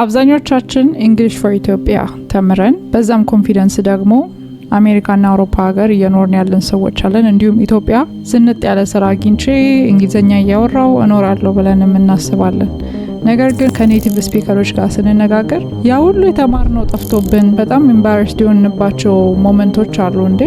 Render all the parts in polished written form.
አብዛኞቻችን እንግሊሽ ፎር ኢትዮጵያ ተምረን በዛም ኮንፊደንስ ደግሞ አሜሪካና አውሮፓ ሀገር እየኖርን ያለን ሰዎች አለን። እንዲሁም ኢትዮጵያ ዝንጥ ያለ ስራ አግኝቼ እንግሊዘኛ እያወራው እኖራለሁ ብለን እናስባለን። ነገር ግን ከኔቲቭ ስፒከሮች ጋር ስንነጋገር ያ ሁሉ የተማርነው ጠፍቶብን በጣም ኤምባረስድ የሆንባቸው ሞመንቶች አሉ። እንዴ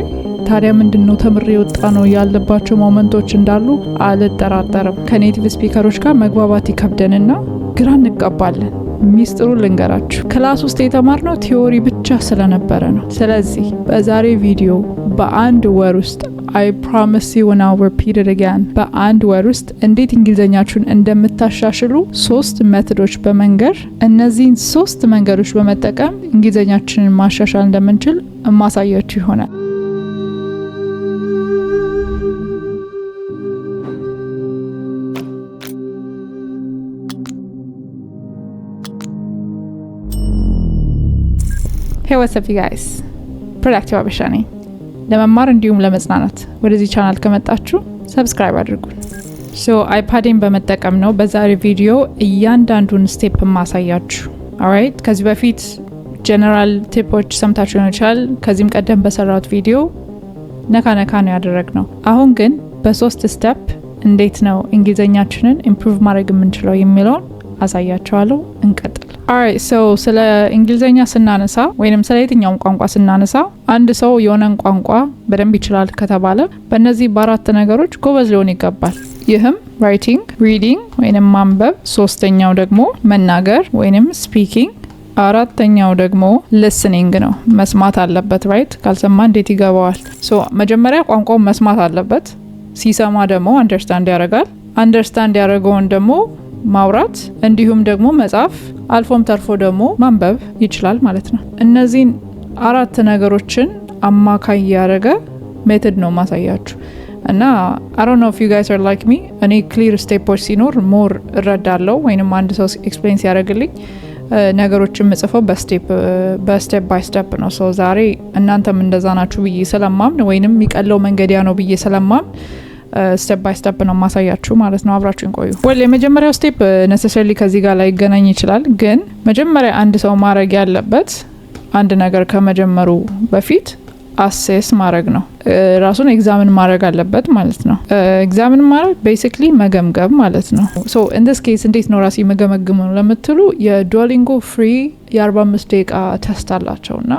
ታዲያ ምንድነው ተምሬ ወጣ ነው ያለባቸው ሞመንቶች እንዳሉ አልጠራጠርም። ከኔቲቭ ስፒከሮች ጋር መግባባት ይከብደንና ግራ እንቀባለን። ሚስጥሩ ልንገራችሁ፣ ክላስ ውስጥ የተማርነው ቲዮሪ ብቻ ስለነበረ ነው። ስለዚህ በዛሬ ቪዲዮ በአንድ ወር ውስጥ I promise you and I'll repeat it again በአንድ ወር ውስጥ እንዴት እንግሊዘኛችሁን እንደምታሻሽሉ 3 ሜቶዶች በመንገር እነዚህን 3 መንገዶች በመጠቀም እንግሊዘኛችንን ማሻሻል እንደምንችል ማሳያችሁ ይሆናል። Hey, what's up you guys? Productive አበሻ ነኝ። ለመማር እንዲሁም ለመጽናናት ወደዚህ ቻናል ከመጣችሁ ሰብስክራይብ አድርጉ። አይፓድን በመጠቀም ነው በዛሬ ቪዲዮ እያንዳንዱን ስቴፕ ማሳያችሁ። ኦልራይት፣ ከዚህ በፊት ጀነራል ቲፖች ሰምታችሁ ይሆናል። ከዚህም ቀደም በሰራሁት ቪዲዮ ነካ ነው ያደረግነው። አሁን ግን በ3 ስቴፕ እንዴት ነው እንግሊዘኛችንን ኢምፕሩቭ ማድረግ የምንችለው የሚለውን አሳያችኋለሁ። እንቀጥል። alright, so ስለ እንግሊዘኛ ስናነሳ ወይንም ስለ የትኛውም ቋንቋ ስናነሳ አንድ ሰው የሆነን ቋንቋ በደንብ ይችላል ከተባለ በእነዚህ በአራት ነገሮች ጎበዝ ሊሆን ይገባል። ይህም ራይቲንግ፣ ሪዲንግ ወይንም ማንበብ፣ ሶስተኛው ደግሞ መናገር ወይንም ስፒኪንግ፣ አራተኛው ደግሞ ሊስኒንግ ነው። መስማት አለበት። ራይት፣ ካልሰማ እንዴት ይገባዋል? መጀመሪያ ቋንቋውን መስማት አለበት። ሲሰማ ደግሞ አንደርስታንድ ያደርጋል። አንደርስታንድ ያደረገውን ደግሞ ማውራት እንዲሁም ደግሞ መጻፍ አልፎም ተርፎ ደግሞ ማንበብ ይችላል ማለት ነው። እነዚህን 4 ነገሮችን አማካይ ያደረገ ሜቶድ ነው ማሳያችሁ እና I don't know if you guys are like me እኔ ክሊር ስቴፖች ሲኖር ሞር እረዳለሁ ወይንም አንድ ሰው ኤክስፕሌን ሲያደርግልኝ ነገሮችን መጽፈው በስቴፕ ባይ ስቴፕ ነው። ዛሬ እናንተም እንደዛ ናችሁ ብዬ ስለማምን ወይንም የሚቀለው መንገድ ያ ነው ብዬ ስለማምን ስቴፕ ባይ ስቴፕ ነው ማሳያችሁ ማለት ነው። አብራችሁን ቆዩ። የመጀመሪያው ስቴፕ necessarily ከዚህ ጋር ላይ ይገናኝ ይችላል፣ ግን መጀመሪያ አንድ ሰው ማድረግ ያለበት አንድ ነገር ከመጀመሩ በፊት አሴስ ማድረግ ነው። ራሱን ኤግዛምን ማድረግ አለበት ማለት ነው። ኤግዛምን ማድረግ ቤሲክሊ መገምገም ማለት ነው። in this case እንዴት ነው ራሴ መገመግመው ለምትሉ የዱኦሊንጎ ፍሪ የ45 ደቂቃ ቴስት አላቸውና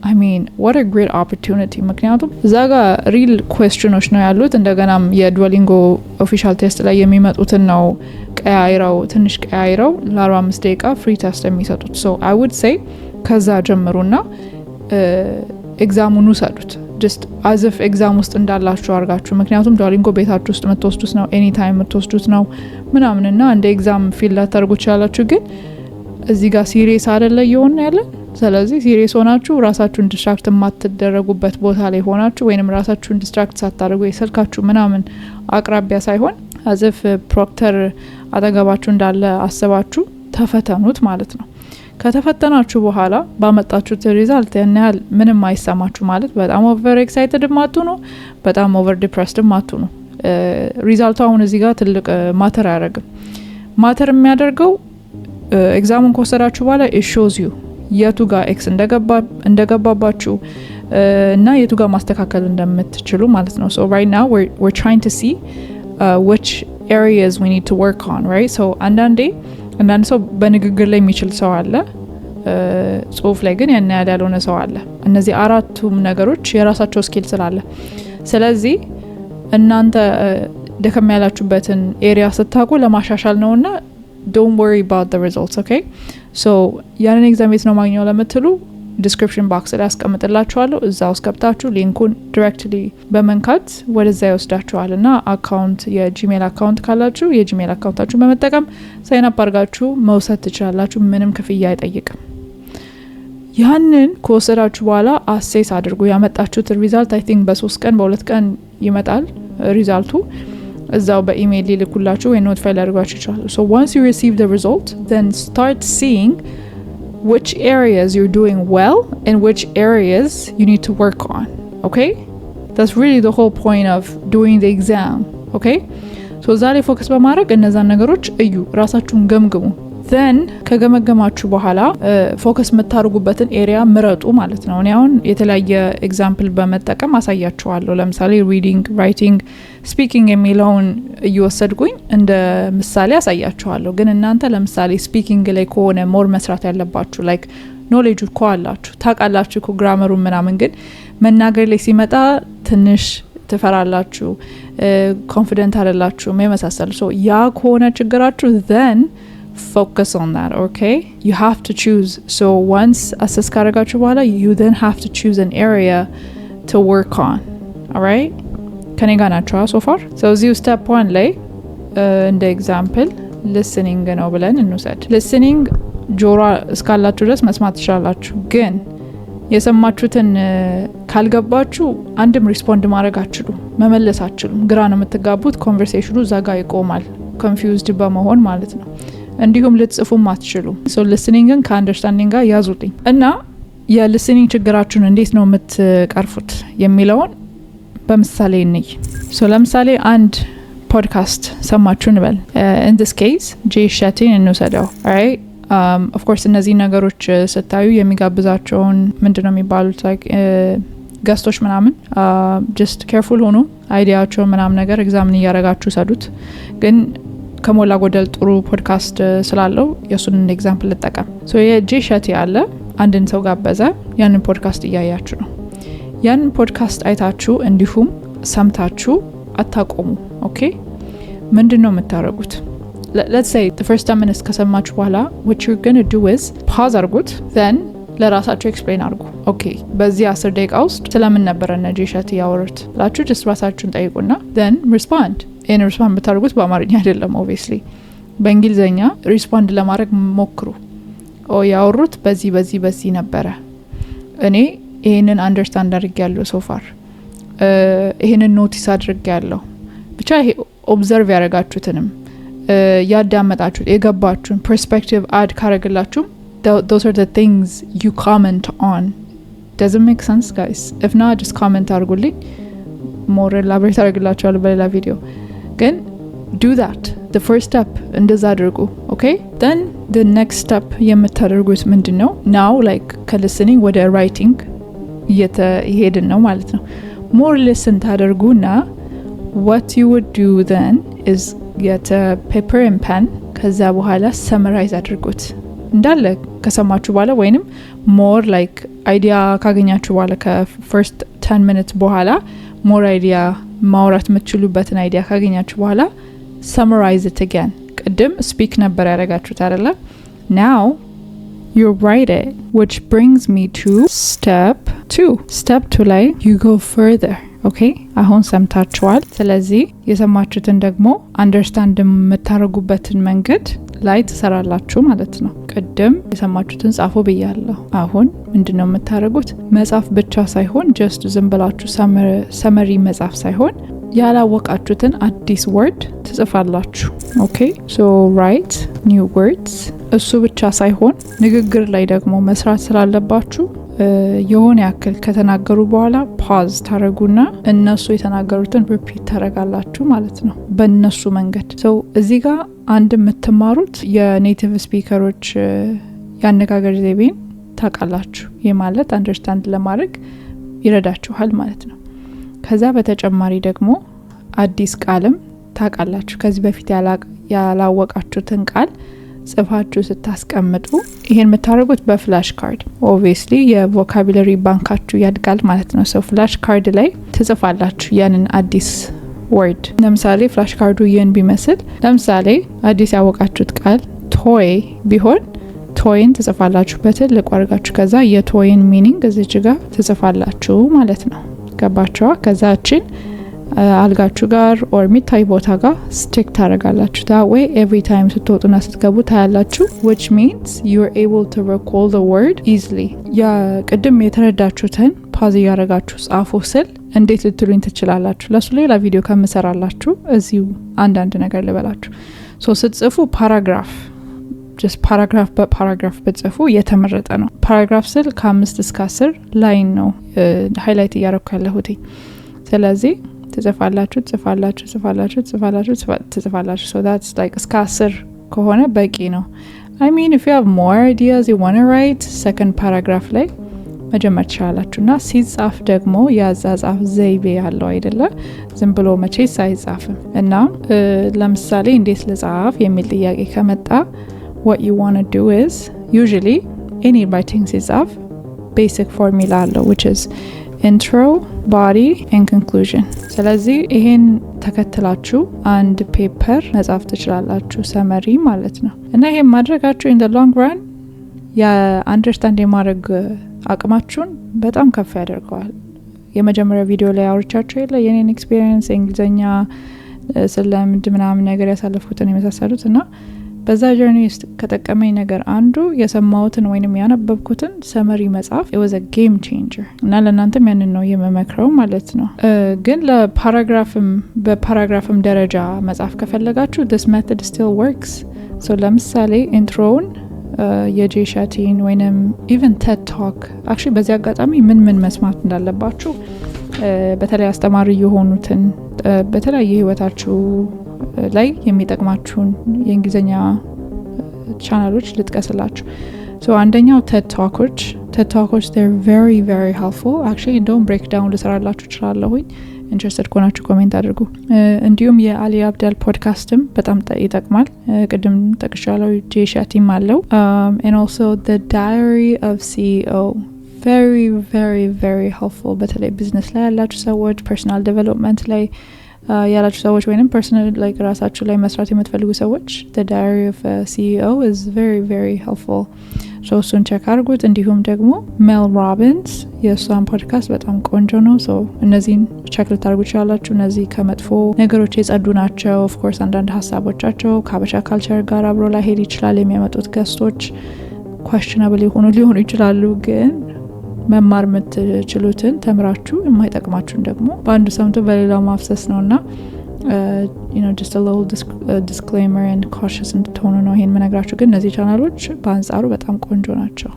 I mean, what a great opportunity. ምክንያቱም እዛ ጋር ሪል ኩዌስችኖች ነው ያሉት። እንደገናም የዱኦሊንጎ ኦፊሻል ቴስት ላይ የሚመጡትን ነው ትንሽ ቀያይረው ለ45 ደቂቃ ፍሪ ቴስት የሚሰጡት። I would say ከዛ ጀምሩና ኤግዛሙን ውሰዱት። just as if ኤግዛም ውስጥ እንዳላችሁ አድርጋችሁ። ምክንያቱም ዱኦሊንጎ ቤታችሁ ውስጥ የምትወስዱት ነው፣ ኤኒ ታይም የምትወስዱት ነው ምናምንና እንደ ኤግዛም ፊል ላታርጉ ይችላላችሁ። ግን እዚህ ጋር ሲሪየስ አይደለ እየሆነ ያለን። ስለዚህ ሲሪየስ ሆናችሁ ራሳችሁን ዲስትራክት የማትደረጉበት ቦታ ላይ ሆናችሁ ወይንም ራሳችሁን ዲስትራክት ሳታደርጉ የስልካችሁ ምናምን አቅራቢያ ሳይሆን አዘፍ ፕሮክተር አጠገባችሁ እንዳለ አስባችሁ ተፈተኑት ማለት ነው። ከተፈተናችሁ በኋላ ባመጣችሁት ሪዛልት ያን ያህል ምንም አይሰማችሁ ማለት በጣም ኦቨር ኤክሳይትድ ማትሆኑ፣ በጣም ኦቨር ዲፕረስድ ማትሆኑ። ሪዛልቱ አሁን እዚህ ጋር ትልቅ ማተር አያደርግም። ማተር የሚያደርገው ኤግዛሙን ከወሰዳችሁ በኋላ it shows you የቱ ጋር ኤክስ እንደገባባችሁ እና የቱ ጋር ማስተካከል እንደምትችሉ ማለት ነው። right now we're trying to see which areas we need to work on, right? አንዳንድ ሰው በንግግር ላይ የሚችል ሰው አለ፣ ጽሁፍ ላይ ግን ያን ያልሆነ ሰው አለ። እነዚህ አራቱም ነገሮች የራሳቸው ስኪል ስላለ ስለዚህ እናንተ ደከም ያላችሁበትን ኤሪያ ስታውቁ ለማሻሻል ነውና don't worry about the results, okay? ያንን ኤግዛም ቤት ነው ማግኘው ለምትሉ ዲስክሪፕሽን ባክስ ላይ አስቀምጥላችኋለሁ። እዛው አስገብታችሁ ሊንኩን ዳይሬክትሊ በመንካት ወደዛ ይወስዳችኋልና አካውንት የጂሜል አካውንት ካላችሁ የጂሜል አካውንታችሁን በመጠቀም ሳይን አፕ አድርጋችሁ መውሰድ ትችላላችሁ። ምንም ክፍያ አይጠይቅም። ያንን ከወሰዳችሁ በኋላ አሴስ አድርጉ። ያመጣችሁት ሪዛልት I think በ3 ቀን በ2 ቀን ይመጣል ሪዛልቱ። እዛው በኢሜይል ሊልኩላችሁ ወይ ኖቲፋይ ሊያደርጓችሁ ይችላል። once you receive the result, then start seeing which areas you're doing well and which areas you need to work on, okay? That's really the whole point of doing the exam, okay? ዛሬ ፎከስ በማድረግ እነዛን ነገሮች እዩ፣ ራሳችሁን ገምግሙ። then ከገመገማችሁ በኋላ ፎከስ የምታደርጉበትን ኤሪያ ምረጡ ማለት ነው። እኔ አሁን የተለያየ ኤግዛምፕል በመጠቀም አሳያችኋለሁ። ለምሳሌ ሪዲንግ፣ ራይቲንግ፣ ስፒኪንግ የሚለውን እየወሰድኩኝ እንደ ምሳሌ አሳያችኋለሁ። ግን እናንተ ለምሳሌ ስፒኪንግ ላይ ከሆነ ሞር መስራት ያለባችሁ ላይክ ኖሌጅ እኮ አላችሁ ታውቃላችሁ እኮ ግራመሩ ምናምን፣ ግን መናገር ላይ ሲመጣ ትንሽ ትፈራላችሁ፣ ኮንፊደንት አይደላችሁም የመሳሰሉ። ሶ ያ ከሆነ ችግራችሁ then focus on that, okay? You have to choose. So once assess ካረጋችሁ በኋላ you then have to choose an area to work on. All right? ከኔ ጋር ናችሁ so far? So እዚሁ step 1 ላይ እንደ ኤግዛምፕል listening ነው ብለን እንውሰድ። listening ጆሮ እስካላችሁ ድረስ መስማት ትችላላችሁ፣ ግን የሰማችሁትን ካልገባችሁ አንድም ሪስፖንድ ማድረግ አትችሉም፣ መመለስ አትችሉም። ግራ ነው የምትጋቡት። ኮንቨርሴሽኑ እዛ ጋር ይቆማል፣ ኮንፊውዝድ በመሆን ማለት ነው። እንዲሁም ልትጽፉም አትችሉም። ሶ ሊስኒንግን ከአንደርስታንዲንግ ጋር ያዙልኝ እና የሊስኒንግ ችግራችሁን እንዴት ነው የምትቀርፉት የሚለውን በምሳሌ እንይ። ሶ ለምሳሌ አንድ ፖድካስት ሰማችሁ እንበል። in this case ጄ ሸቲን እንውሰደው። alright, of course እነዚህ ነገሮች ስታዩ የሚጋብዛቸውን ምንድነው የሚባሉት like ገስቶች ምናምን just careful ሆኖ አይዲያቸው ምናምን ነገር ኤግዛምን እያረጋችሁ ሰዱት። ግን ከሞላ ጎደል ጥሩ ፖድካስት ስላለው የሱን እንደ ኤግዛምፕል ልጠቀም። ሶ የጄ ሸቲ ያለ አንድን ሰው ጋበዘ። ያንን ፖድካስት እያያችሁ ነው። ያንን ፖድካስት አይታችሁ እንዲሁም ሰምታችሁ አታቆሙ። ኦኬ፣ ምንድነው የምታረጉት? let's say the first 10 minutes ከሰማችሁ በኋላ what you're going to do is pause አርጉት, then ለራሳችሁ ኤክስፕሌን አርጉ። ኦኬ፣ በዚህ 10 ደቂቃ ውስጥ ስለምን ነበር ጄ ሸቲ ያወሩት ላችሁ just ራሳችሁን ጠይቁና then respond። ይሄን ሪስፖንድ ብታደርጉት በአማርኛ አይደለም ኦብቪየስሊ፣ በእንግሊዘኛ ሪስፖንድ ለማድረግ ሞክሩ። ያወሩት በዚህ ነበረ፣ እኔ ይሄንን አንደርስታንድ አድርጌያለሁ ሶ ፋር፣ ይሄንን ኖቲስ አድርጌያለሁ። ብቻ ይሄ ኦብዘርቭ ያደረጋችሁትንም ያዳመጣችሁት የገባችሁን ፐርስፔክቲቭ አድ ካረግላችሁ those are the things you comment on. Does it make sense guys? If not, just comment አድርጉልኝ፣ more elaborate አድርግላችኋለሁ በሌላ ቪዲዮ። ግን do that, the first step እንደዛ አድርጉ። okay, then the next step የምታደርጉት ምንድነው? now like ከlistening ወደ writing እየሄድን ነው ማለት ነው። more listen ታደርጉና what you would do then is get a paper and pen። ከዛ በኋላ summarize አድርጉት እንዳለ ከሰማችሁ በኋላ ወይንም more like idea ካገኛችሁ በኋላ ከfirst 10 minutes በኋላ more idea ማውራት የምትችሉበትን አይዲያ ካገኛችሁ በኋላ summarize it again። ቅድም speak ነበር ያደረጋችሁት አይደለ? now you write it, which brings me to step 2. step 2 ላይ you go further. okay, አሁን ሰምታችኋል። ስለዚህ የሰማችሁትን ደግሞ አንደርስታንድ የምታረጉበትን መንገድ ላይ ትሰራላችሁ ማለት ነው። ቅድም የሰማችሁትን ጻፉ ብያለሁ። አሁን ምንድነው የምታረጉት? መጻፍ ብቻ ሳይሆን just ዝም ብላችሁ ሰመሪ መጻፍ ሳይሆን ያላወቃችሁትን አዲስ ወርድ ትጽፋላችሁ። okay, so write new words። እሱ ብቻ ሳይሆን ንግግር ላይ ደግሞ መስራት ስላለባችሁ የሆነ ያክል ከተናገሩ በኋላ ፓዝ ታረጉና እነሱ የተናገሩትን ሪፒት ታረጋላችሁ ማለት ነው በእነሱ መንገድ። so እዚህ ጋር አንድ የምትማሩት የኔቲቭ ስፒከሮች ያነጋገር ዘይቤን ታውቃላችሁ። ይህ ማለት አንደርስታንድ ለማድረግ ይረዳችኋል ማለት ነው። ከዛ በተጨማሪ ደግሞ አዲስ ቃልም ታውቃላችሁ። ከዚህ በፊት ያላወቃችሁትን ቃል ጽፋችሁ ስታስቀምጡ ይሄን የምታደርጉት በፍላሽ ካርድ። ኦብቪየስሊ የቮካቡላሪ ባንካችሁ ያድጋል ማለት ነው። ሰው ፍላሽ ካርድ ላይ ትጽፋላችሁ ያንን አዲስ ወርድ። ለምሳሌ ፍላሽ ካርዱ ይህን ቢመስል፣ ለምሳሌ አዲስ ያወቃችሁት ቃል ቶይ ቢሆን ቶይን ትጽፋላችሁ በትልቁ አድርጋችሁ። ከዛ የቶይን ሚኒንግ እዚች ጋር ትጽፋላችሁ ማለት ነው። ገባችኋ? ከዛችን አልጋችሁ ጋር ኦር ሚታይ ቦታ ጋር ስቲክ ታረጋላችሁ። that way every time ስትወጡና ስትገቡ ታያላችሁ, which means you are able to recall the word easily. ያ ቅድም የተረዳችሁትን ፓዝ ያረጋችሁ ጻፉ ስል እንዴት ልትሉኝ ትችላላችሁ? ለሱ ሌላ ቪዲዮ ከምሰራላችሁ እዚሁ አንዳንድ ነገር ልበላችሁ። ሶ ስትጽፉ ፓራግራፍ just paragraph by paragraph በጽፉ የተመረጠ ነው። ፓራግራፍ ስል ከ5 እስከ 10 ላይን ነው ሃይላይት ያረኩ ያለሁት። ስለዚህ ትጽፋላችሁ so that's like እስከ 10 ከሆነ በቂ ነው። I mean, if you have more ideas you want to write, second paragraph ላይ መጀመር ትችላላችሁ። እና ሲጻፍ ደግሞ ያዛዛፍ ዘይቤ ያለው አይደለ? ዝም ብሎ መቼስ አይጻፍም። እና ለምሳሌ እንዴት ልጻፍ የሚል ጥያቄ ከመጣ what you want to do is usually any writing ሲጻፍ basic formula አለው, which is intro, body and conclusion. ስለዚህ ይሄን ተከትላችሁ አንድ ፔፐር መጻፍ ትችላላችሁ፣ ሰመሪ ማለት ነው። እና ይሄን ማድረጋችሁ in the long run ያ አንደርስታንድ የማድረግ አቅማችሁን በጣም ከፍ ያደርገዋል። የመጀመሪያ ቪዲዮ ላይ አውርቻችሁ የለ የኔን ኤክስፒሪየንስ እንግሊዘኛ ስለምድ ምናምን ነገር ያሳለፍኩትን የመሳሰሉት እና በዛ ጀርኒ ውስጥ ከጠቀመኝ ነገር አንዱ የሰማሁትን ወይንም ያነበብኩትን ሰመሪ መጻፍ it was a game changer እና ለእናንተም ያንን ነው የምመክረው ማለት ነው። ግን በፓራግራፍም ደረጃ መጻፍ ከፈለጋችሁ this method still works. so ለምሳሌ ኢንትሮውን የጄሻቲን ወይንም even TED Talk actually በዚህ አጋጣሚ ምን መስማት እንዳለባችሁ በተለይ አስተማሪ የሆኑትን በተለያየ ህይወታችሁ ላይ የሚጠቅማችሁን የእንግሊዘኛ ቻናሎች ልጥቀስላችሁ። so አንደኛው TED Talkers they're very very helpful. actually don't break down ልሰራላችሁ እችላለሁኝ ኢንትረስትድ ከሆናችሁ ኮሜንት አድርጉ። እንዲሁም የአሊ አብዳል ፖድካስትም በጣም ይጠቅማል። ቅድም ጠቅሻለሁ ጄሻቲም አለው። and also the diary of CEO very very very helpful በተለይ ቢዝነስ ላይ ያላችሁ ሰዎች ፐርሰናል ዴቨሎፕመንት ላይ ያላችሁ ሰዎች ወይንም ፐርሰናል ላይክ ራሳችሁ ላይ መስራት የምትፈልጉ ሰዎች the diary of a CEO is very very helpful. so እሱን ቼክ አድርጉት። እንዲሁም ደግሞ ሜል ሮቢንስ የእሷን ፖድካስት በጣም ቆንጆ ነው። so እነዚህን ቼክ ልታደርጉ ይችላላችሁ። እነዚህ ከመጥፎ ነገሮች የጸዱ ናቸው። of course አንዳንድ ሀሳቦቻቸው ከሀበሻ ካልቸር ጋር አብሮ ላይሄድ ይችላል። የሚያመጡት ገስቶች questionable ሊሆኑ ይችላሉ። ግን መማር የምትችሉትን ተምራችሁ የማይጠቅማችሁን ደግሞ በአንዱ ሰምቶ በሌላው ማፍሰስ ነውና just a little disclaimer and cautious እንድትሆኑ ነው ይሄን መነግራችሁ። ግን እነዚህ ቻናሎች በአንጻሩ በጣም ቆንጆ ናቸው።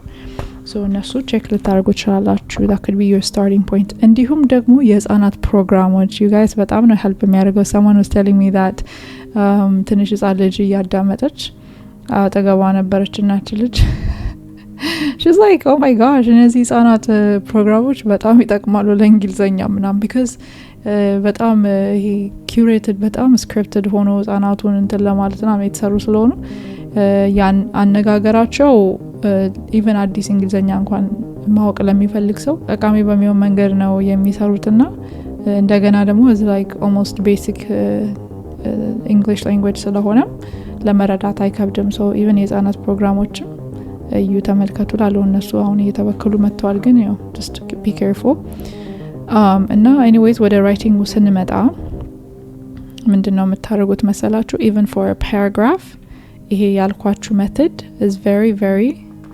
so እነሱ ቼክ ልታደርጉ ትችላላችሁ። that could be your starting point. እንዲሁም ደግሞ የህፃናት ፕሮግራሞች you guys በጣም ነው help የሚያደርገው። someone was telling me that ትንሽ ህፃን ልጅ እያዳመጠች አጠገቧ ነበረች እናት ልጅ she's like oh my gosh እነዚህ ህፃናት ፕሮግራሞች በጣም ይጠቅማሉ ለእንግሊዘኛ ምናምን because በጣም ይሄ curated በጣም scripted ሆኖ ህፃናቱን እንትን ለማለት ነው የተሰሩ ስለሆኑ ያን አነጋገራቸው even አዲስ እንግሊዘኛ እንኳን ማወቅ ለሚፈልግ ሰው ጠቃሚ በሚሆን መንገድ ነው የሚሰሩትና እንደገና ደግሞ is like almost basic English language ስለሆነ ለመረዳት አይከብድም። so even የህፃናት ፕሮግራሞችም እዩ ተመልከቱ ላለው እነሱ አሁን እየተበከሉ መጥተዋል። ግን ያው just be careful. እና anyways ወደ writing ስንመጣ ምንድነው የምታደርጉት መሰላችሁ? even for a paragraph ይሄ ያልኳችሁ method is very very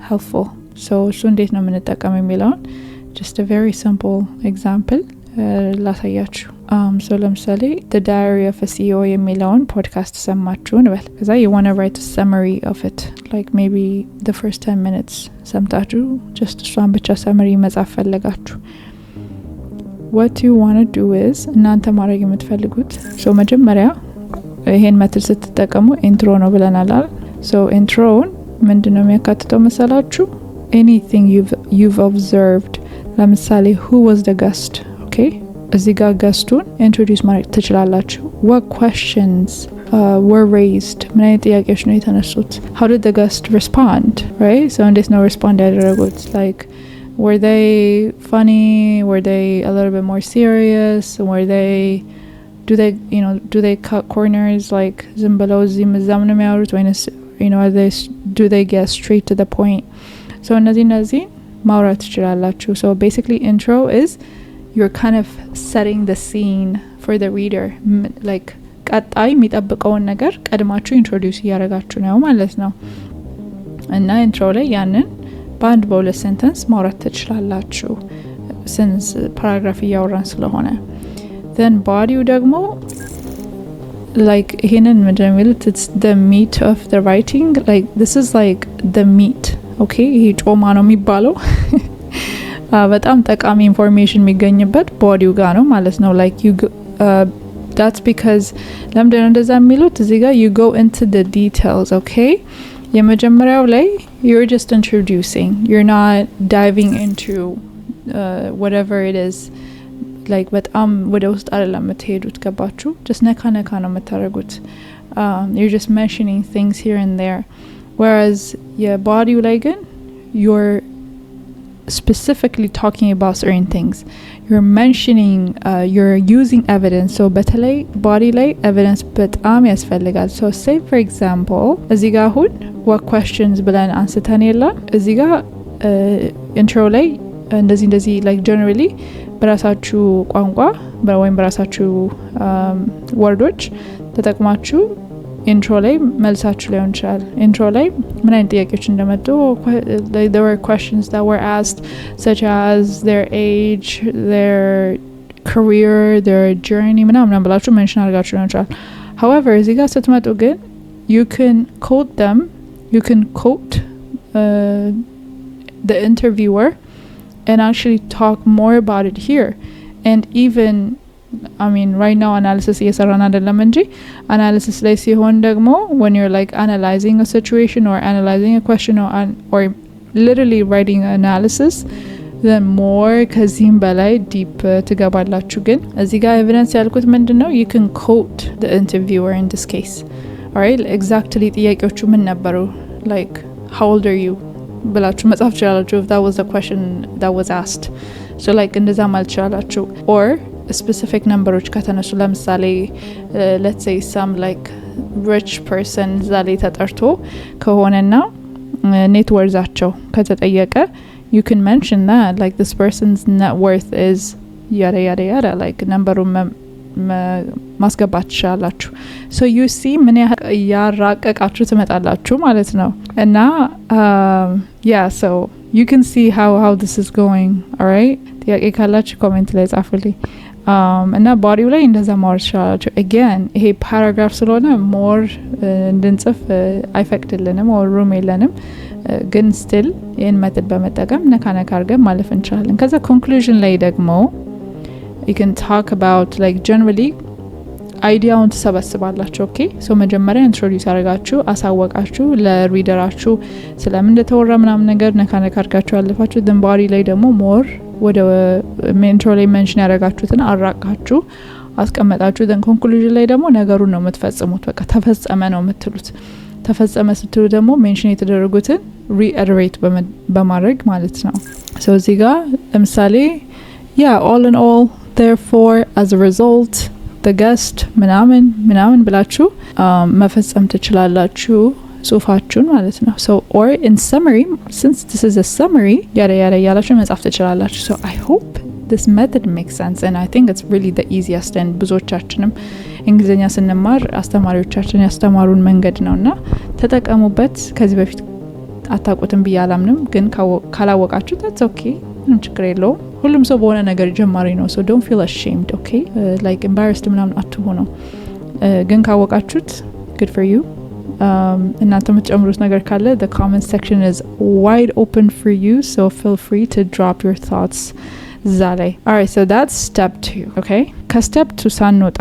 helpful. so እሱ እንዴት ነው የምንጠቀመው የሚለውን just a very simple example ላሳያችሁ። so ለምሳሌ the diary of a CEO የሚለውን ፖድካስት ሰማችሁ እንበል። ከዛ you want to write a summary of it like maybe the first 10 minutes ሰምታችሁ just እሷን ብቻ summary መጻፍ ፈለጋችሁ። what you want to do is እናንተ ማድረግ የምትፈልጉት so መጀመሪያ ይሄን ሜተድ ስትጠቀሙ ኢንትሮ ነው ብለናል አይደል? so ኢንትሮውን ምንድነው የሚያካትተው መሰላችሁ? anything you've observed ለምሳሌ who was the guest okay እዚህ ጋር ገስቱን ኢንትሮዲዩስ ማድረግ ትችላላችሁ። what questions were raised ምን አይነት ጥያቄዎች ነው የተነሱት? how did the guest respond right? so እንዴት ነው respond ያደረጉት? like were they funny? were they a little bit more serious? do they cut corners like ዝም ብለው እዚህም እዛም ነው የሚያወሩት ወይስ do they get straight to the point? so እነዚህ ማውራት ትችላላችሁ። so basically intro is you're kind of setting the scene for the reader like ቀጣይ የሚጠብቀውን ነገር ቀድማችሁ ኢንትሮዲዩስ እያደረጋችሁ ነው ማለት ነው። እና ኢንትሮ ላይ ያንን በአንድ በሁለት ሴንተንስ ማውራት ትችላላችሁ since ፓራግራፍ እያወራን ስለሆነ። then body ደግሞ like ይሄንን ምንድነው የሚሉት it's the meat of the writing like this is like the meat okay ይሄ ጮማ ነው የሚባለው በጣም ጠቃሚ ኢንፎርሜሽን የሚገኝበት ቦዲው ጋር ነው ማለት ነው። like you that's because ለምንድነው እንደዛ የሚሉት እዚህ ጋር you go into the details okay የመጀመሪያው ላይ you're just introducing, you're not diving into whatever it is, like በጣም ወደ ውስጥ አይደለም የምትሄዱት ገባችሁ? just ነካ ነው የምታደርጉት። you're just mentioning things here and there, whereas የቦዲው ላይ ግን you're specifically talking about certain things, you're mentioning, you're using evidence. so በተለይ body ላይ evidence በጣም ያስፈልጋል። so say for example እዚህ ጋር አሁን what questions ብለን አንስተን የለ እዚህ ጋር intro ላይ እንደዚህ like generally በራሳችሁ ቋንቋ ወይም በራሳችሁ ወርዶች ተጠቅማችሁ intro ላይ መልሳችሁ ሊሆን ይችላል። intro ላይ ምን አይነት ጥያቄዎች እንደመጡ there were questions that were asked such as their age, their career, their journey ምናምን ብላችሁ mention አድርጋችሁ ሊሆን ይችላል። however እዚህ ጋር ስትመጡ ግን you can quote them, you can quote the interviewer and actually talk more about it here. and even I mean right now analysis እየሰራን አይደለም እንጂ analysis ላይ ሲሆን ደግሞ when you're like analyzing a situation or analyzing a question or literally writing analysis, then more ከዚህም በላይ deep ትገባላችሁ። ግን እዚህ ጋር evidence ያልኩት ምንድነው you can quote the interviewer in this case. alright, exactly ጥያቄዎቹ ምን ነበሩ like how old are you ብላችሁ መጻፍ ትችላላችሁ if that was the question that was asked. so like እንደዛ ማለት ትችላላችሁ። or specific numbers ከተነሱ ለምሳሌ let's say some like rich person ዛሬ ተጠርቶ ከሆነና net worthአቸው ከተጠየቀ you can mention that like this person's net worth is yada like number ማስገባት ትችላላችሁ። so you see ምን ያራቀቃችሁ ትመጣላችሁ ማለት ነው። እና yeah, so you can see how this is going. alright, ጥያቄ ካላችሁ ኮሜንት ላይ ጻፉልኝ። እና ቦዲው ላይ እንደዛ ማወር ትችላላችሁ። again ይሄ ፓራግራፍ ስለሆነ ሞር እንድንጽፍ አይፈቅድልንም or room የለንም፣ ግን still ይህን ሜተድ በመጠቀም ነካ አድርገን ማለፍ እንችላለን። ከዛ ኮንክሉዥን ላይ ደግሞ you can talk about like generally አይዲያውን ተሰበስባላችሁ። ኦኬ ሶ መጀመሪያ ኢንትሮዲዩስ አድርጋችሁ አሳወቃችሁ ለሪደራችሁ ስለምን እንደተወራ ምናምን ነገር ነካ አድርጋችሁ አለፋችሁ። then body ላይ ደግሞ ሞር ወደ ኢንትሮ ላይ ሜንሽን ያደረጋችሁትን አራቃችሁ አስቀመጣችሁ። then ኮንክሉዥን ላይ ደግሞ ነገሩን ነው የምትፈጽሙት። በቃ ተፈጸመ ነው የምትሉት። ተፈጸመ ስትሉ ደግሞ ሜንሽን የተደረጉትን ሪኢተሬት በማድረግ ማለት ነው። so እዚህ ጋር ለምሳሌ yeah, all in all, therefore, as a result, the guest ምናምን ብላችሁ መፈጸም ትችላላችሁ ጽሁፋችሁን ማለት ነው። so or in summary, since this is a summary ያለ ያላችሁ መጻፍ ትችላላችሁ። so I hope this method makes sense and I think it's really the easiest and ብዙዎቻችንም እንግሊዝኛ ስንማር አስተማሪዎቻችን ያስተማሩን መንገድ ነውና ተጠቀሙበት። ከዚህ በፊት አታውቁትም ብዬ አላምንም፣ ግን ካላወቃችሁ that's okay, ምንም ችግር የለውም። ሁሉም ሰው በሆነ ነገር ጀማሪ ነው። so don't feel ashamed, okay? like embarrassed ምናምን አትሆኑ። ግን ካወቃችሁት good for you. እናንተ የምትጨምሩት ነገር ካለ the comment section is wide open for you, so feel free to drop your thoughts እዛ ላይ። alright, so that's step 2. okay, ከstep 2 ሳንወጣ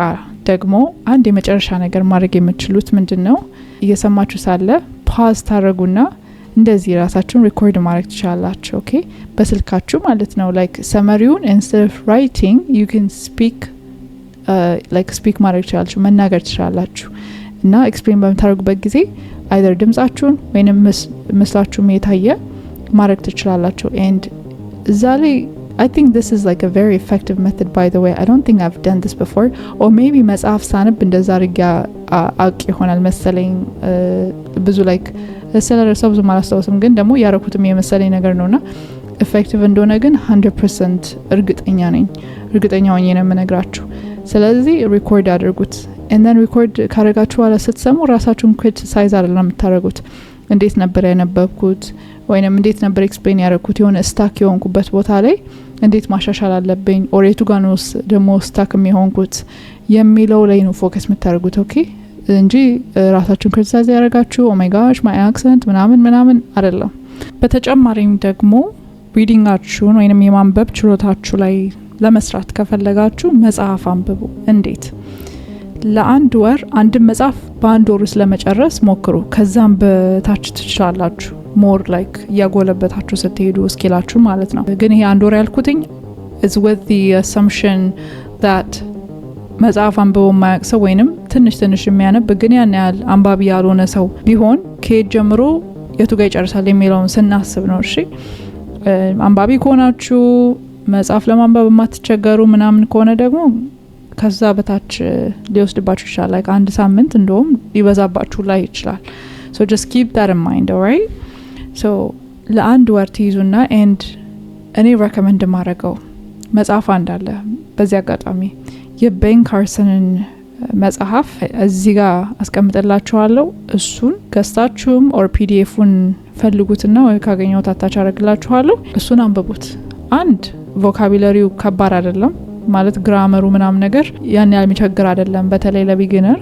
ደግሞ አንድ የመጨረሻ ነገር ማድረግ የምትችሉት ምንድነው? እየሰማችሁ ሳለ ፓዝ ታረጉና እንደዚህ ራሳችሁን ሪኮርድ ማድረግ ትችላላችሁ። ኦኬ በስልካችሁ ማለት ነው። like ሰመሪውን instead of writing you can speak ማድረግ ትችላላችሁ፣ መናገር ትችላላችሁ። እና ኤክስፕሌን በምታደርጉበት ጊዜ either ድምጻችሁን ወይንም ምስላችሁን የታየ ማድረግ ትችላላችሁ። and እዛ ላይ I think this is like a very effective method, by the way. I don't think I've done this before, or maybe መጽሐፍ ሳነብ እንደዛ አድርጌ አውቅ ይሆናል መሰለኝ። ብዙ like ስለረሰው ብዙ ማላስታውስም፣ ግን ደግሞ ያረኩትም የመሰለኝ ነገር ነውና ኢፌክቲቭ እንደሆነ ግን 100% እርግጠኛ ሆኜ ነው የምነግራችሁ። ስለዚህ ሪኮርድ አድርጉት። and then ሪኮርድ ካረጋችሁ በኋላ ስትሰሙ ራሳችሁን ክሪቲሳይዝ አይደለም የምታረጉት። እንዴት ነበር ያነበብኩት ወይንም እንዴት ነበር ኤክስፕሌን ያረኩት፣ የሆነ ስታክ የሆንኩበት ቦታ ላይ እንዴት ማሻሻል አለብኝ፣ ኦሬቱ ጋር ነው ደግሞ ስታክ የሚሆንኩት የሚለው ላይ ነው ፎከስ የምታረጉት። ኦኬ እንጂ ራሳችሁን ክሪቲሳይዝ ያረጋችሁ ኦ ማይ ጋሽ ማይ አክሰንት ምናምን አይደለም። በተጨማሪም ደግሞ ሪዲንጋችሁን ወይንም የማንበብ ችሎታችሁ ላይ ለመስራት ከፈለጋችሁ መጽሐፍ አንብቡ። እንዴት ለአንድ ወር አንድ መጽሐፍ በአንድ ወር ውስጥ ለመጨረስ ሞክሩ። ከዛም በታች ትችላላችሁ ሞር ላይክ ያጎለበታችሁ ስትሄዱ ስኪላችሁ ማለት ነው። ግን ይሄ አንድ ወር ያልኩትኝ is with the assumption that መጽሐፍ አንብቦ የማያውቅ ሰው ወይንም ትንሽ የሚያነብ ግን ያን ያህል አንባቢ ያልሆነ ሰው ቢሆን ከየት ጀምሮ የቱ ጋር ይጨርሳል የሚለውን ስናስብ ነው። እሺ አንባቢ ከሆናችሁ መጽሐፍ ለማንበብ የማትቸገሩ ምናምን ከሆነ ደግሞ ከዛ በታች ሊወስድባችሁ ይችላል። ላይክ አንድ ሳምንት እንደውም ሊበዛባችሁ ላይ ይችላል። so just keep that in mind, alright? so ለአንድ ወር ትይዙና and እኔ recommend ማረገው መጽሐፍ እንዳለ በዚህ አጋጣሚ የቤን ካርሰንን መጽሐፍ እዚህ ጋር አስቀምጥላችኋለሁ። እሱን ገዝታችሁም ኦር ፒዲኤፉን ፈልጉትና ወይ ካገኘው ታታች አረግላችኋለሁ። እሱን አንብቡት። አንድ ቮካቡላሪው ከባድ አይደለም ማለት ግራመሩ ምናምን ነገር ያን ያህል የሚቸግር አይደለም በተለይ ለቢጊነር።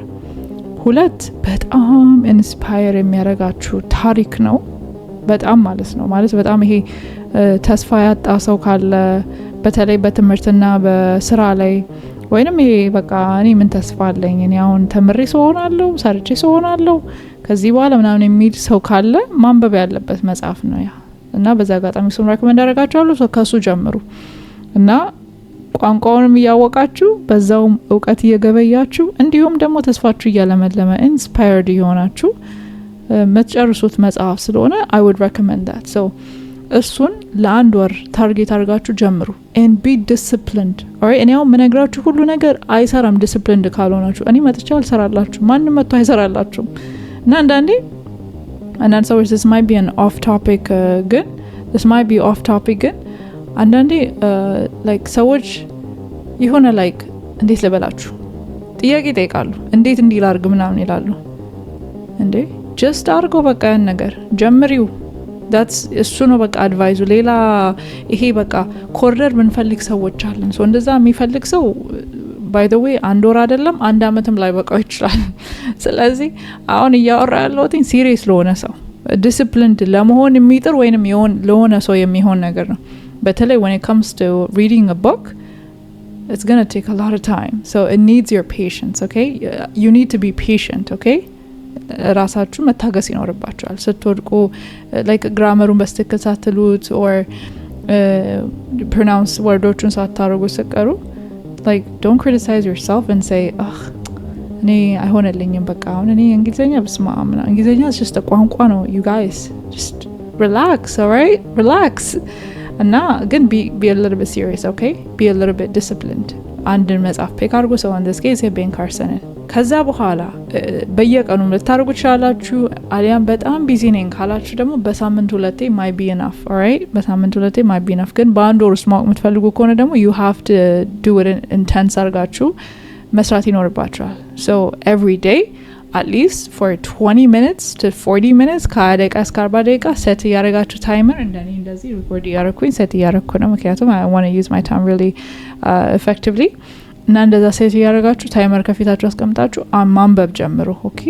ሁለት በጣም ኢንስፓየር የሚያረጋችሁ ታሪክ ነው በጣም ማለት ነው። ማለት በጣም ይሄ ተስፋ ያጣ ሰው ካለ በተለይ በትምህርትና በስራ ላይ ወይንም ይሄ በቃ እኔ ምን ተስፋ አለኝ እኔ አሁን ተምሬ ሰው ሆናለሁ ሰርቼ ሰው ሆናለሁ ከዚህ በኋላ ምናምን የሚል ሰው ካለ ማንበብ ያለበት መጽሐፍ ነው ያ። እና በዛ አጋጣሚ እሱን ሬኮመንድ አደርጋችኋለሁ። ከሱ ጀምሩ እና ቋንቋውንም እያወቃችሁ በዛውም እውቀት እየገበያችሁ እንዲሁም ደግሞ ተስፋችሁ እያለመለመ ኢንስፓየርድ ይሆናችሁ መጨረሱት መጽሐፍ ስለሆነ I would recommend that. so እሱን ለአንድ ወር ታርጌት አድርጋችሁ ጀምሩ and be disciplined. alright እኔው ምነግራችሁ ሁሉ ነገር አይሰራም disciplined ካልሆናችሁ። እኔ መጥቻለሁ አልሰራላችሁ ማንንም መጥቶ አይሰራላችሁም። እና አንዳንዴ ሰዎች this might be an off topic ግን አንዳንዴ like ሰዎች የሆነ like እንዴት ልበላችሁ ጥያቄ ይጠይቃሉ እንዴት እንዲላርግ ምናምን ይላሉ። እንዴ just አርጎ በቃ ያን ነገር ጀምሪው that's እሱ ነው በቃ አድቫይዙ። ሌላ ይሄ በቃ ኮርነር ምንፈልግ ሰዎች አለን። so እንደዛ የሚፈልግ ሰው by the way አንድ ወር አይደለም አንድ አመትም ላይ በቃው ይችላል። ስለዚህ አሁን እያወራ ያለሁት ሲሪየስ ለሆነ ሰው ዲሲፕሊንድ ለመሆን የሚጥር ወይንም ለሆነ ሰው የሚሆን ነገር ነው። በተለይ when it comes to reading a book it's going to take a lot of time, so it needs your patience. okay you need to be patient. okay ራሳችሁ መታገስ ይኖርባችኋል። ስትወድቁ like ግራመሩን በስትክክል ሳትሉት or pronounce ወርዶቹን ሳታረጉ ሲቀሩ like don't criticize yourself and say እኔ አይሆንልኝም በቃ አሁን እኔ እንግሊዘኛ በስማም እንግሊዘኛ is just a ቋንቋ ነው. you guys just relax, alright? relax. እና ግን be a little bit serious. okay be a little bit disciplined. አንድን መጽሐፍ ፒክ አድርጉ። ሰው in this case የቤን ካርሰንን ከዛ በኋላ በየቀኑ ልታርጉ ትችላላችሁ። አሊያም በጣም ቢዚ ነኝ ካላችሁ ደግሞ በሳምንት ሁለቴ might be enough. alright በሳምንት ሁለቴ might be enough። ግን በአንድ ወር ውስጥ ማወቅ የምትፈልጉ ከሆነ ደግሞ you have to do it intense አድርጋችሁ መስራት ይኖርባችኋል። so every day at least for 20 minutes to 40 minutes ከ20 ደቂቃ እስከ 40 ደቂቃ ሴት ያረጋችሁ ታይመር እንደኔ እንደዚህ ሪኮርድ ያረኩኝ ሴት ያረኩ ነው ምክንያቱም I want to use my time really effectively። እና እንደዛ ሴት ያረጋችሁ ታይመር ከፊታችሁ አስቀምጣችሁ ማንበብ ጀምሩ። ኦኬ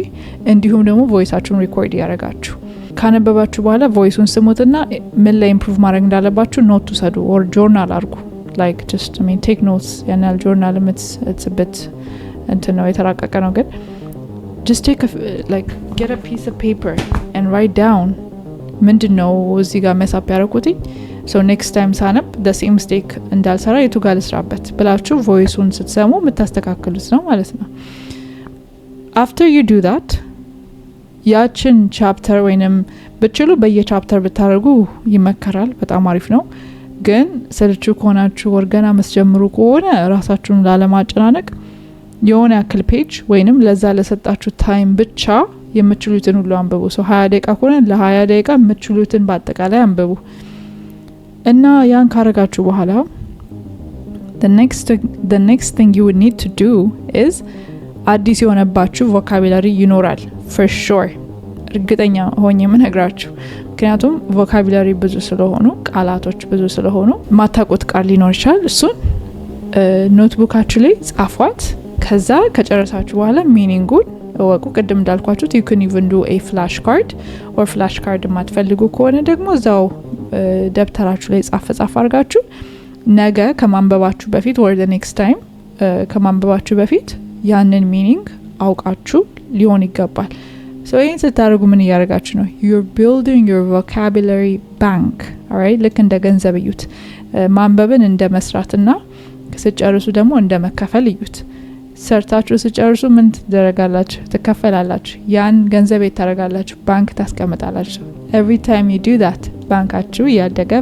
እንዲሁም ደግሞ ቮይሳችሁን ሪኮርድ ያረጋችሁ ካነበባችሁ በኋላ ቮይሱን ስሙትና ምን ላይ ኢምፕሩቭ ማድረግ እንዳለባችሁ ኖት ውሰዱ or journal አርጉ። like just take notes ያናል journal it's a bit እንትን ነው የተራቀቀ ነው ግን just take get a piece of paper and write down ምንድነው እዚህ ጋር መሳብ ያረኩትኝ so next time ሳነብ the same mistake እንዳልሰራ የቱ ጋር ልስራበት ብላችሁ ቮይሱን ስትሰሙ የምታስተካክሉት ነው ማለት ነው። after you do that ያችን ቻፕተር ወይንም ብትችሉ በየቻፕተር ብታረጉ ይመከራል። በጣም አሪፍ ነው። ግን ስልቹ ከሆናችሁ ወርገና መስጀምሩ ከሆነ ራሳችሁን ላለማጨናነቅ የሆነ ያክል ፔጅ ወይንም ለዛ ለሰጣችሁ ታይም ብቻ የምትችሉትን ሁሉ አንብቡ። so 20 ደቂቃ ከሆነ ለ20 ደቂቃ የምትችሉትን በአጠቃላይ አንብቡ። እና ያን ካረጋችሁ በኋላ the next thing you would need to do is አዲስ የሆነባችሁ vocabulary ይኖራል for sure እርግጠኛ ሆኜ ምነግራችሁ። ምክንያቱም vocabulary ብዙ ስለሆኑ ቃላቶች ብዙ ስለሆኑ ማታቆት ቃል ሊኖር ይችላል። እሱን ኖትቡካችሁ ላይ ጻፏት። ከዛ ከጨረሳችሁ በኋላ ሚኒንጉን ወቁ። ቅድም እንዳልኳችሁ you can even do a flashcard or flashcard ማትፈልጉ ከሆነ ደግሞ እዛው ደብተራችሁ ላይ ጻፍ አርጋችሁ ነገ ከማንበባችሁ በፊት or the next time ከማንበባችሁ በፊት ያንን ሚኒንግ አውቃችሁ ሊሆን ይገባል። so ይህን ስታደርጉ ምን እያደረጋችሁ ነው? you're building your vocabulary bank. alright ልክ እንደ ገንዘብ እዩት። ማንበብን እንደ መስራትና ስጨርሱ ደግሞ እንደ መከፈል እዩት። ሰርታችሁ ስጨርሱ ምን ትደረጋላችሁ? ትከፈላላችሁ። ያን ገንዘብ ታደርጋላችሁ፣ ባንክ ታስቀምጣላችሁ። every time you do that ባንካችሁ ያደገ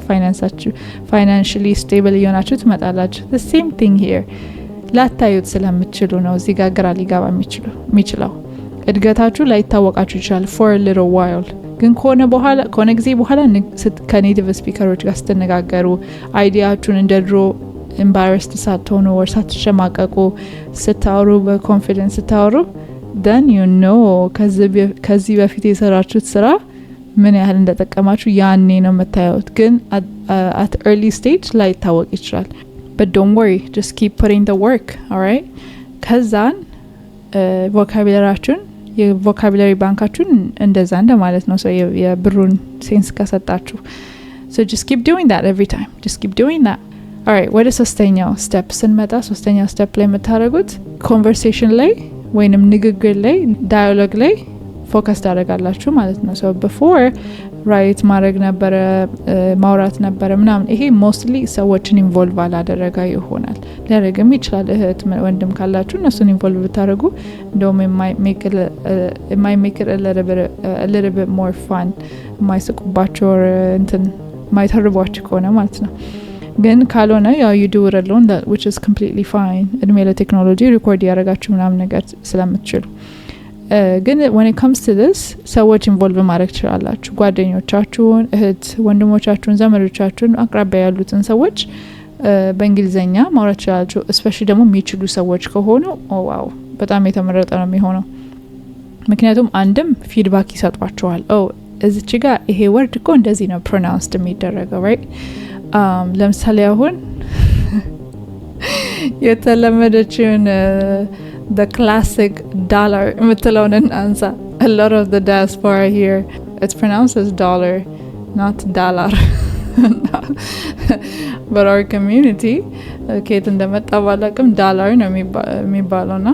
financially stable እየሆናችሁ ትመጣላችሁ። the same thing here ላታዩት ስለምትችሉ ነው እዚህ ጋር ግራ ሊገባ የሚችለው። እድገታችሁ ላይታወቃችሁ ይችላል for a little while፣ ግን ከሆነ ጊዜ በኋላ ከኔቲቭ ስፒከሮች ጋር ስትነጋገሩ አይዲያችሁን እንደ ድሮ embarrassed ሳትሆኑ ወር ሳትሸማቀቁ ስታወሩ በኮንፊደንስ ስታወሩ then you know ከዚህ በፊት የሰራችሁት ስራ ምን ያህል እንደተጠቀማችሁ ያኔ ነው የምታዩት። ግን at early stage ላይታወቅ ይችላል። but don't worry, just keep putting the work. alright ከዛን ቮካቡላሪያችሁን የቮካቡላሪ ባንካችሁን እንደዛ እንደማለት ነው። so የብሩን ሴንስ ከሰጣችሁ so just keep doing that every time, just keep doing that. alright ወደ ሶስተኛው ስቴፕ ስንመጣ ሶስተኛው ስቴፕ ላይ የምታደርጉት ኮንቨርሴሽን ላይ ወይንም ንግግር ላይ ዳያሎግ ላይ ፎከስ ታደርጋላችሁ ማለት ነው። so before ራይት ማድረግ ነበረ ማውራት ነበረ ምናምን፣ ይሄ ሞስትሊ ሰዎችን ኢንቮልቭ አላደረጋ ይሆናል። ሊያደርግም ይችላል። እህት ወንድም ካላችሁ እነሱን ኢንቮልቭ ብታደርጉ እንደውም make it a little bit more fun የማይስቁባቸው እንትን የማይተርቧችሁ ከሆነ ማለት ነው። ግን ካልሆነ ያው you do it alone, that which is completely fine። እድሜ ለቴክኖሎጂ ሪኮርድ ያደርጋችሁ ምናምን ነገር ስለምትችሉ ግን when it comes to this ሰዎች ኢንቮልቭ ማድረግ ትችላላችሁ። ጓደኞቻችሁን፣ እህት ወንድሞቻችሁን፣ ዘመዶቻችሁን፣ አቅራቢያ ያሉትን ሰዎች በእንግሊዘኛ ማውራት ትችላላችሁ። especially ደግሞ የሚችሉ ሰዎች ከሆኑ ዋው በጣም የተመረጠ ነው የሚሆነው። ምክንያቱም አንድም ፊድባክ ይሰጧችኋል። እዚች ጋር ይሄ ወርድ እኮ እንደዚህ ነው pronounced የሚደረገው right። ለምሳሌ አሁን የተለመደችውን the classic dollar የምትለውን አንሳ። a lot of the diaspora here it's pronounced as dollar not dollar but our community ከየት እንደመጣ ባላቅም ዳላር ነው የሚባለውና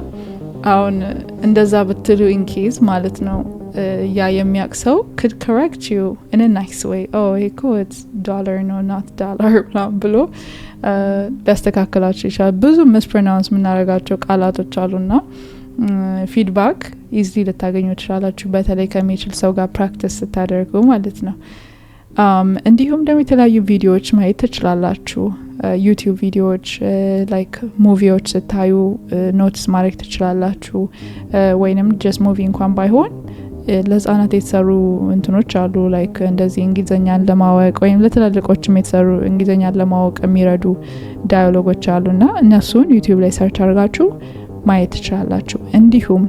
አሁን እንደዛ ብትሉ in case ማለት ነው ያ የሚያቅሰው could correct you in a nice way. it's dollar no not dollar ብሎ ሊያስተካክላችሁ ይችላል። ብዙ mispronounce የምናደርጋቸው ቃላቶች አሉና ፊድባክ ኢዝሊ ልታገኙ ትችላላችሁ፣ በተለይ ከሚችል ሰው ጋር ፕራክቲስ ስታደርጉ ማለት ነው። እንዲሁም ደግሞ የተለያዩ ቪዲዮዎች ማየት ትችላላችሁ። ዩቲዩብ ቪዲዮዎች ላይክ ሙቪዎች ስታዩ ኖትስ ማድረግ ትችላላችሁ። ወይንም ጀስት ሙቪ እንኳን ባይሆን ለህፃናት የተሰሩ እንትኖች አሉ ላይክ እንደዚህ እንግሊዘኛን ለማወቅ ወይም ለትላልቆችም የተሰሩ እንግሊዘኛን ለማወቅ የሚረዱ ዳያሎጎች አሉና እነሱን ዩቲዩብ ላይ ሰርች አድርጋችሁ ማየት ትችላላችሁ። እንዲሁም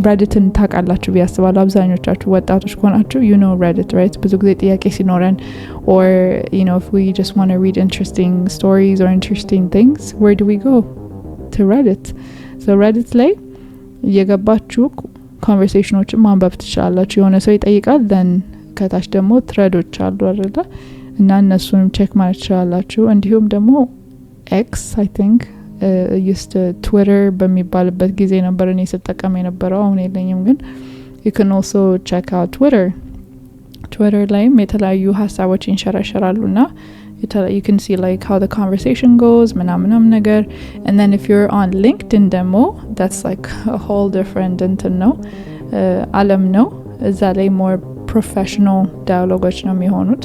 Redditን ታውቃላችሁ ቢያስባሉ አብዛኞቻችሁ ወጣቶች ከሆናችሁ you know Reddit right። ብዙ ጊዜ ጥያቄ ሲኖረን or you know if we just want to read interesting stories or interesting things, where do we go? To Reddit. so Reddit ላይ እየገባችሁ ኮንቨርሴሽኖችን ማንበብ ትችላላችሁ። የሆነ ሰው ይጠይቃል then ከታች ደግሞ ትሬዶች አሉ አይደለ እና እነሱንም ቼክ ማድረግ ትችላላችሁ። እንዲሁም ደግሞ X I think used Twitter በሚባልበት ጊዜ ነበር እኔ ስጠቀም የነበረው፣ አሁን የለኝም። ግን you can also check out Twitter ላይም የተለያዩ ሀሳቦች ይንሸራሸራሉና you can see like how the conversation goes ምናምናም ነገር and then if you're on LinkedIn ደግሞ that's like a whole different እንትን ነው አለም ነው። እዛ ላይ more professional dialogues ነው የሚሆኑት።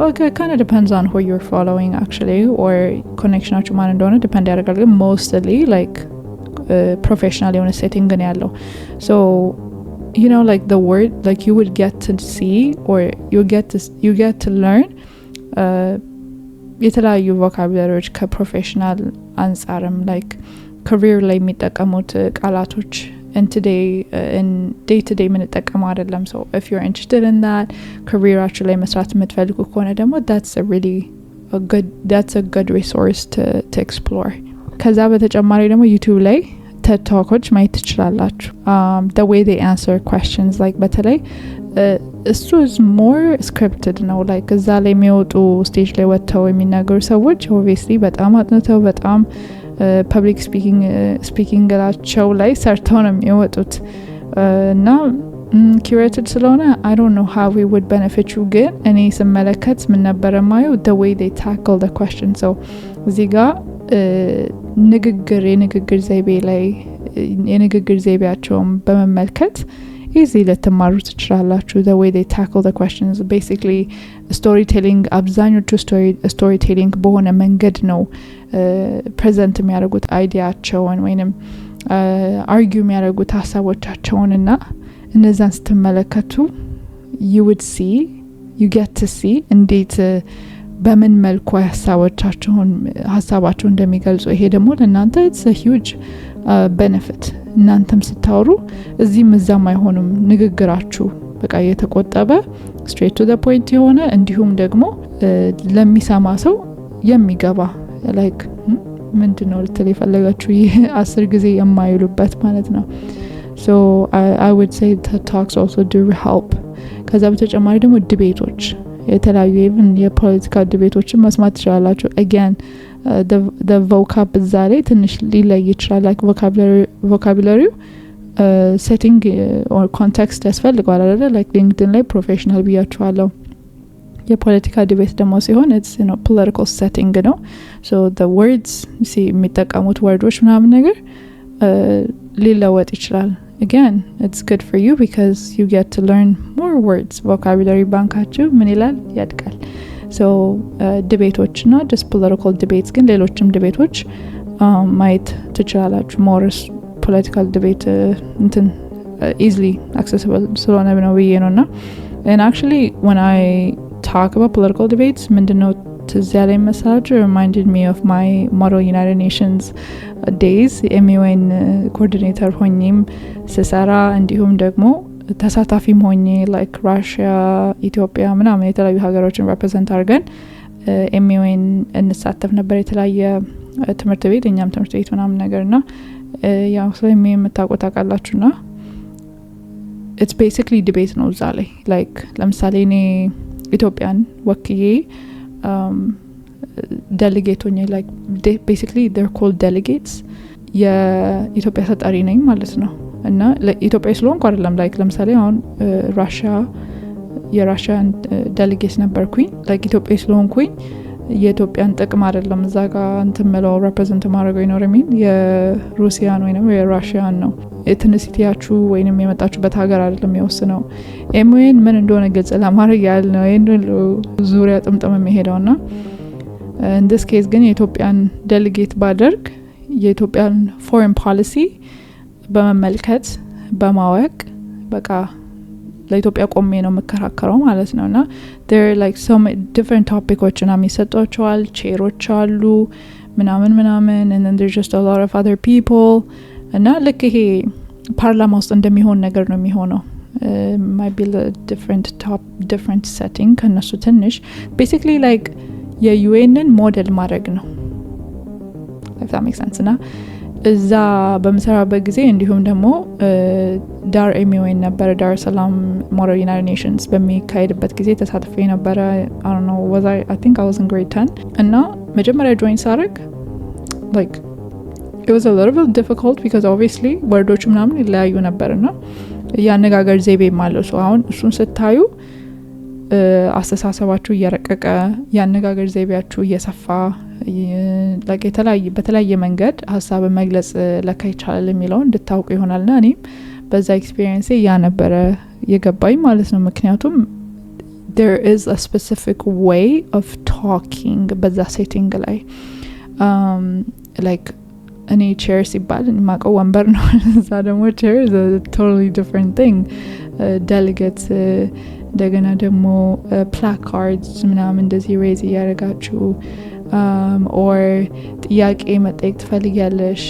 Okay, it kind of depends on who you're following actually or connectionaችሁ ማን እንደሆነ depend ያደርጋል። ግን mostly like professional የሆነ setting ግን ያለው so you know like the word like you would get to see or you get to learn የተለያዩ ቮካቡላሪዎች ከፕሮፌሽናል አንጻርም like career ላይ የሚጠቀሙት ቃላቶች and today in day to day የምንጠቀመው አይደለም። so if you're interested in that career actually መስራት የምትፈልጉ ከሆነ ደግሞ that's a good resource to explore። ከዛ በተጨማሪ ደግሞ ዩቲዩብ ላይ TED Talks ማየት ትችላላችሁ። the way they answer questions like በተለይ እሱ is more scripted ነው like እዛ ላይ የሚወጡ ስቴጅ ላይ ወጥተው የሚናገሩ ሰዎች obviously በጣም አጥንተው በጣም ፐብሊክ ስፒኪንግ ላቸው ላይ ሰርተው ነው የሚወጡት እና curated ስለሆነ I don't know how we would benefit you ግን እኔ ስመለከት ምን ነበር ማየው the way they tackle the question so እዚህ ጋር የንግግር ዘይቤ ላይ የንግግር ዘይቤያቸውን በመመልከት easy ልትማሩ ትችላላችሁ the way they tackle the questions basically storytelling አብዛኞቹ storytelling በሆነ መንገድ ነው present የሚያደርጉት አይዲያቸውን ወይንም argue የሚያደርጉት ሀሳቦቻቸውን እና እነዛን ስትመለከቱ you get to see እንዴት በምን መልኩ ሀሳባቸውን እንደሚገልጹ ይሄ ደግሞ ለእናንተ it's a huge benefit እናንተም ስታወሩ እዚህም እዛም አይሆንም ንግግራችሁ በቃ የተቆጠበ straight to the point የሆነ እንዲሁም ደግሞ ለሚሰማ ሰው የሚገባ like ምንድነው ልትል የፈለጋችሁ 10 ጊዜ የማይሉበት ማለት ነው so I would say the talks also do help ከዛ በተጨማሪ ደግሞ ዲቤቶች የተለያዩ even የፖለቲካ ዲቤቶችን መስማት ትችላላችሁ again the vocab ዛሬ ትንሽ ሊለይ ይችላል like vocabulary setting or context ያስፈልጋል አይደል like LinkedIn ላይ professional ብያችኋለሁ የፖለቲካ ዲቤት ደግሞ ሲሆን it's political setting ነው so the words የሚጠቀሙት ወርዶች ምናምን ነገር ሊለወጥ ይችላል again it's good for you because you get to learn more words vocabulary ባንካችሁ ምን ይላል ያድጋል so ዲቤቶች not just political debates ግን ሌሎችም ዲቤቶች ማየት ትችላላችሁ more political debate easily accessible ስለሆነ ነው ብዬ ነውና and actually when I talk about political debates ምንድነው ትዚያ ላይ መሳችሁ reminded me of my Model United Nations days MUN coordinator ሆኜም ስሰራ እንዲሁም ደግሞ ተሳታፊም ሆኜ like Russia ኢትዮጵያ ምናምን የተለያዩ ሀገሮችን represent አድርገን MUN እንሳተፍ ነበር የተለያየ ትምህርት ቤት እኛም ትምህርት ቤት ምናምን ነገርና ያው ስለሚ የምታቆጣቃላችሁና it's basically debate ነው እዛ ላይ like ለምሳሌ እኔ ኢትዮጵያን ወክዬ delegate ሆኜ like basically they're called delegates የኢትዮጵያ ተጠሪ ነኝ ማለት ነው እና ለኢትዮጵያ ስለሆንኩ አይደለም like ለምሳሌ አሁን የራሽያን delegate ነበርኩኝ like ኢትዮጵያ ስለሆንኩኝ የኢትዮጵያን ጥቅም አይደለም እዛ ጋር እንትምለው represent ማድረገው ይኖርሚን የሩሲያን ወይንም የራሽያን ነው ኤትኒሲቲያችሁ ወይንም የመጣችሁበት ሀገር አይደለም የሚወስነው ኤምዌን ምን እንደሆነ ግልጽ ለማድረግ ያህል ነው ይሄን ዙሪያ ጥምጥም የሚሄደውና in this case ግን የኢትዮጵያን delegate ባደርግ የኢትዮጵያን foreign policy በመመልከት በማወቅ በቃ ለኢትዮጵያ ቆሜ ነው መከራከረው ማለት ነውና there are like so many different topics እና የሚሰጧቸዋል ቼሮች አሉ ምናምን and then there's just a lot of other people እና ልክ ይሄ ፓርላማ ውስጥ እንደሚሆን ነገር ነው የሚሆነው might be a different setting ከነሱ ትንሽ basically like የዩኤንን ሞዴል ማድረግ ነው if that makes sense እና እዛ በመሰራበት ጊዜ እንዲሁም ደግሞ ዳር ኤምዩኤን ነበር ዳር ሰላም ሞዴል ዩናይትድ ኔሽንስ በሚካሄድበት ጊዜ ተሳትፌ ነበር I don't know I think I was in grade 10 እና መጀመሪያ ጆይን ሳደርግ like it was a little bit difficult because obviously ወርዶች ምናምን ይለያዩ ነበርና ያነጋገር ዘይቤ ማለት ነው አሁን እሱን ስታዩ አስተሳሰባችሁ እየረቀቀ ያነጋገር ዘይቤያችሁ እየሰፋ like በተለያየ መንገድ ሐሳብ መግለጽ ለካ ይቻላል የሚለው እንድታውቁ ይሆናልና እኔ በዛ ኤክስፒሪየንስ ያ ነበረ የገባኝ ማለት ነው ምክንያቱም there is a specific way of talking በዛ ሴቲንግ ላይ like እኔ chair ሲባል ማቀው ወንበር ነው እዛ ደግሞ chair is a totally different thing delegates እንደገና ደግሞ placards ምናምን እንደዚህ raise ያረጋችሁ or ጥያቄ መጠየቅ ትፈልጊያለሽ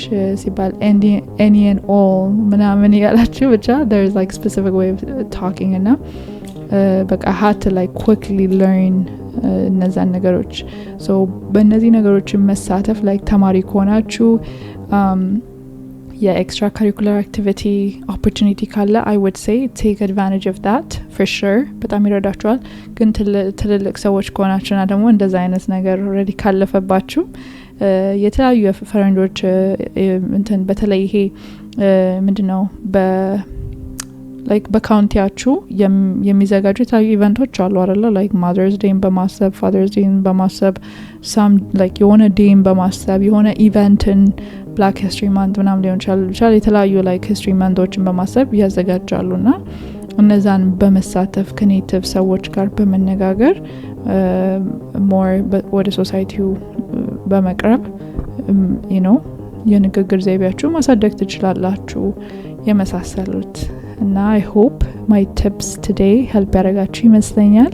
ሲባል any and all ምናምን ያላችሁ ብቻ there is like specific way of talking እና በቃ I had to like quickly learn እነዛን ነገሮች so በእነዚህ ነገሮች መሳተፍ like ተማሪ ከሆናችሁ የኤክስትራ ካሪኩላር አክቲቪቲ ኦፖርቹኒቲ ካለ I would say take advantage of that for sure በጣም ይረዳችኋል። ግን ትልልቅ ሰዎች ከሆናችሁና ደግሞ እንደዛ አይነት ነገር ኦሬዲ ካለፈባችሁ የተለያዩ ፈረንጆች እንትን በተለይ ይሄ ምንድነው like በካውንቲያችሁ የሚዘጋጁ የተለያዩ ኢቨንቶች አሉ አይደለ like Mother's Day በማሰብ Father's Day በማሰብ some like የሆነ ዴይ በማሰብ የሆነ ኢቨንትን Black History Month ምናምን ሊሆን ይችላል የተለያዩ like history monthዎችን በማሰብ ያዘጋጃሉና እነዛን በመሳተፍ ከኔቲቭ ሰዎች ጋር በመነጋገር more ወደ ሶሳይቲው በመቅረብ you know የንግግር ዘይቤያችሁ ማሳደግ ትችላላችሁ የመሳሰሉት እና I hope my tips today help ያደርጋችሁ ይመስለኛል።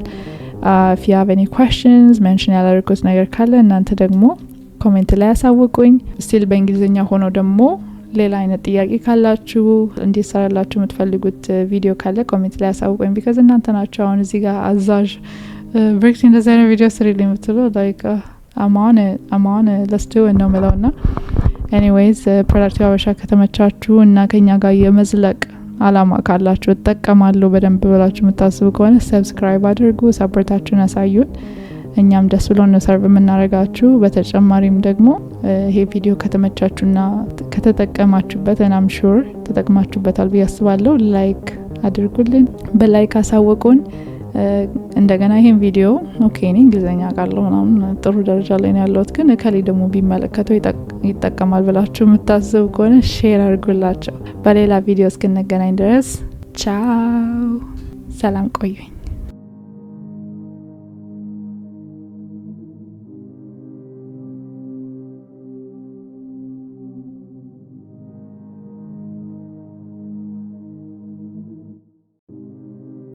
If you have any questions mention ያላደረኩት ነገር ካለ እናንተ ደግሞ ኮሜንት ላይ ያሳውቁኝ። ስቲል በእንግሊዝኛ ሆኖ ደግሞ ሌላ አይነት ጥያቄ ካላችሁ እንዲሰራላችሁ የምትፈልጉት ቪዲዮ ካለ ኮሜንት ላይ ያሳውቁኝ because እናንተ ናችሁ አሁን እዚህ ጋር አዛዥ ብሬክስ እንደዛ አይነት ቪዲዮ ስሪልኝ የምትሉ like I'm on it let's do it ነው የምለውና anyways ፕሮዳክቲቭ አበሻ ከተመቻችሁ እና ከኛ ጋር የመዝለቅ አላማ ካላችሁ ተጠቀማለሁ በደንብ ብላችሁ የምታስቡ ከሆነ ሰብስክራይብ አድርጉ ሰፖርታችሁን አሳዩን እኛም ደስ ብሎን ነው ሰርቭ የምናረጋችሁ በተጨማሪም ደግሞ ይሄ ቪዲዮ ከተመቻችሁና ከተጠቀማችሁበት and I'm sure ተጠቅማችሁበታል ብዬ አስባለሁ ላይክ አድርጉልን በላይክ አሳውቁን እንደገና ይሄን ቪዲዮ ኦኬ እኔ እንግሊዘኛ ቃለው ምናምን ጥሩ ደረጃ ላይ ነው ያለሁት ግን ከሌ ደግሞ ቢመለከተው ይጠቀማል ብላችሁ የምታስቡ ከሆነ ሼር አድርጉላቸው በሌላ ቪዲዮ እስክንገናኝ ድረስ ቻው ሰላም ቆዩኝ